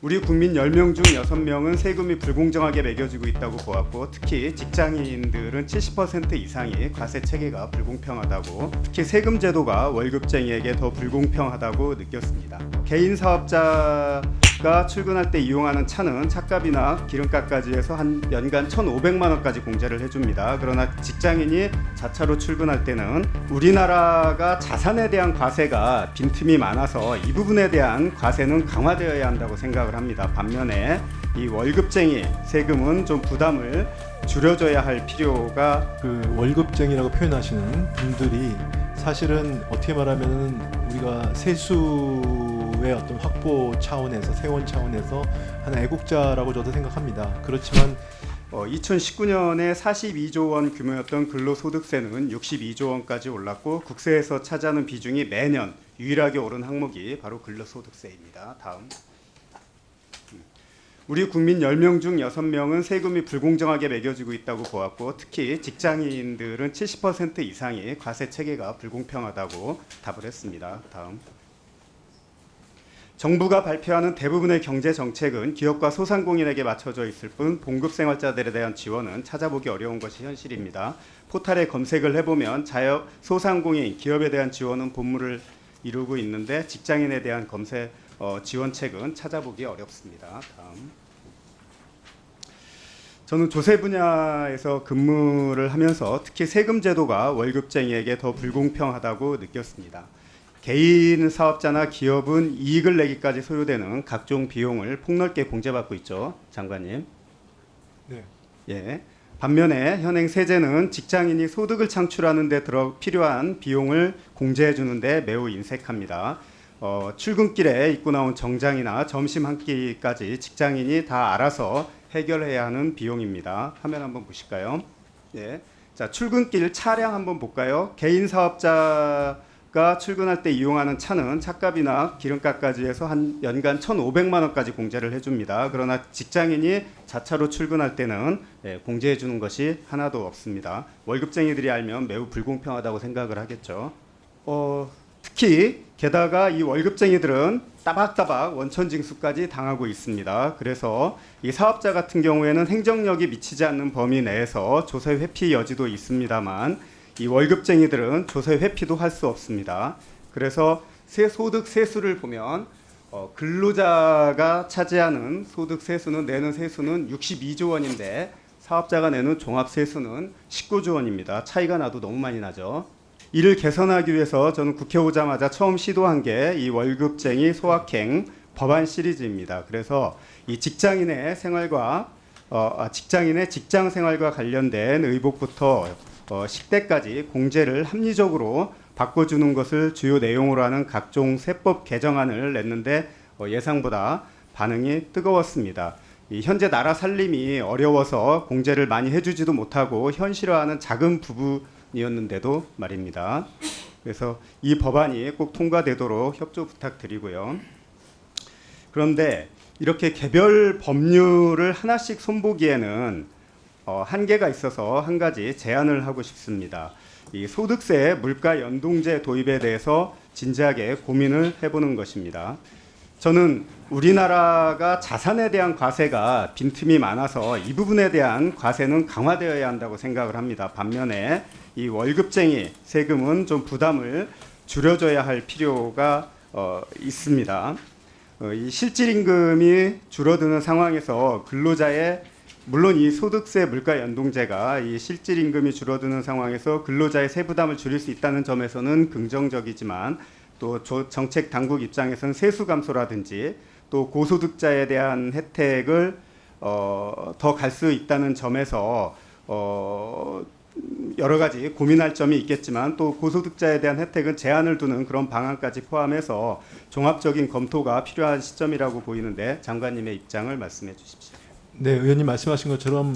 우리 국민 10명 중 6명은 세금이 불공정하게 매겨지고 있다고 보았고, 특히 직장인들은 70% 이상이 과세 체계가 불공평하다고, 특히 세금 제도가 월급쟁이에게 더 불공평하다고 느꼈습니다. 개인 사업자가 출근할 때 이용하는 차는 차값이나 기름값까지 해서 한 연간 1,500만 원까지 공제를 해줍니다. 그러나 직장인이 자차로 출근할 때는 우리나라가 자산에 대한 과세가 빈틈이 많아서 이 부분에 대한 과세는 강화되어야 한다고 생각을 합니다. 반면에 이 월급쟁이 세금은 좀 부담을 줄여줘야 할 필요가 월급쟁이라고 표현하시는 분들이 사실은 어떻게 말하면 우리가 세수의 어떤 확보 차원에서 세원 차원에서 한 애국자라고 저도 생각합니다. 그렇지만 2019년에 42조 원 규모였던 근로소득세는 62조 원까지 올랐고, 국세에서 차지하는 비중이 매년 유일하게 오른 항목이 바로 근로소득세입니다. 다음. 우리 국민 10명 중 6명은 세금이 불공정하게 매겨지고 있다고 보았고, 특히 직장인들은 70% 이상이 과세 체계가 불공평하다고 답을 했습니다. 다음. 정부가 발표하는 대부분의 경제 정책은 기업과 소상공인에게 맞춰져 있을 뿐 봉급 생활자들에 대한 지원은 찾아보기 어려운 것이 현실입니다. 포털에 검색을 해보면 소상공인, 기업에 대한 지원은 본물을 이루고 있는데 직장인에 대한 지원책은 찾아보기 어렵습니다. 다음. 저는 조세 분야에서 근무를 하면서 특히 세금 제도가 월급쟁이에게 더 불공평하다고 느꼈습니다. 개인 사업자나 기업은 이익을 내기까지 소요되는 각종 비용을 폭넓게 공제받고 있죠, 장관님. 네. 예. 반면에 현행 세제는 직장인이 소득을 창출하는 데 필요한 비용을 공제해 주는데 매우 인색합니다. 출근길에 입고 나온 정장이나 점심 한 끼까지 직장인이 다 알아서 해결해야 하는 비용입니다. 화면 한번 보실까요? 예. 자, 출근길 차량 한번 볼까요? 개인 사업자가 출근할 때 이용하는 차는 차값이나 기름값까지 해서 한 연간 1,500만 원까지 공제를 해줍니다. 그러나 직장인이 자차로 출근할 때는 공제해 주는 것이 하나도 없습니다. 월급쟁이들이 알면 매우 불공평하다고 생각을 하겠죠. 특히 게다가 이 월급쟁이들은 따박따박 원천징수까지 당하고 있습니다. 그래서 이 사업자 같은 경우에는 행정력이 미치지 않는 범위 내에서 조세 회피 여지도 있습니다만, 이 월급쟁이들은 조세 회피도 할 수 없습니다. 그래서 소득 세수를 보면 근로자가 차지하는 소득 세수는 내는 세수는 62조 원인데 사업자가 내는 종합 세수는 19조 원입니다. 차이가 나도 너무 많이 나죠. 이를 개선하기 위해서 저는 국회 오자마자 처음 시도한 게 이 월급쟁이 소확행 법안 시리즈입니다. 그래서 이 직장인의 직장 생활과 관련된 의복부터 식대까지 공제를 합리적으로 바꿔주는 것을 주요 내용으로 하는 각종 세법 개정안을 냈는데 예상보다 반응이 뜨거웠습니다. 이 현재 나라 살림이 어려워서 공제를 많이 해주지도 못하고 현실화하는 작은 부분이었는데도 말입니다. 그래서 이 법안이 꼭 통과되도록 협조 부탁드리고요. 그런데 이렇게 개별 법률을 하나씩 손보기에는 한계가 있어서 한 가지 제안을 하고 싶습니다. 이 소득세 물가 연동제 도입에 대해서 진지하게 고민을 해보는 것입니다. 저는 우리나라가 자산에 대한 과세가 빈틈이 많아서 이 부분에 대한 과세는 강화되어야 한다고 생각을 합니다. 반면에 이 월급쟁이 세금은 좀 부담을 줄여줘야 할 필요가 있습니다. 이 실질임금이 줄어드는 상황에서 근로자의, 물론 이 소득세 물가 연동제가 이 실질임금이 줄어드는 상황에서 근로자의 세부담을 줄일 수 있다는 점에서는 긍정적이지만, 또 정책 당국 입장에서는 세수 감소라든지 또 고소득자에 대한 혜택을 더 갈 수 있다는 점에서 여러 가지 고민할 점이 있겠지만, 또 고소득자에 대한 혜택은 제한을 두는 그런 방안까지 포함해서 종합적인 검토가 필요한 시점이라고 보이는데 장관님의 입장을 말씀해 주십시오. 네, 의원님 말씀하신 것처럼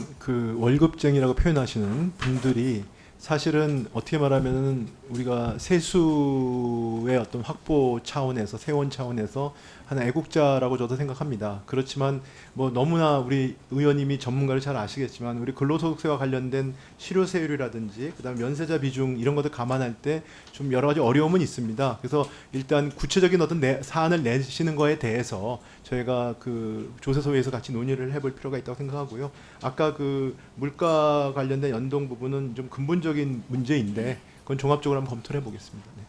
월급쟁이라고 표현하시는 분들이 사실은 어떻게 말하면 우리가 세수의 어떤 확보 차원에서 세원 차원에서 하는 애국자라고 저도 생각합니다. 그렇지만 뭐 너무나 우리 의원님이 전문가를 잘 아시겠지만 우리 근로소득세와 관련된 실효세율이라든지 그다음 면세자 비중 이런 것들 감안할 때 좀 여러 가지 어려움은 있습니다. 그래서 일단 구체적인 어떤 사안을 내시는 거에 대해서 저희가 그 조세소위에서 같이 논의를 해볼 필요가 있다고 생각하고요. 아까 그 물가 관련된 연동 부분은 좀 근본적인 문제인데 그건 종합적으로 한번 검토를 해보겠습니다. 네.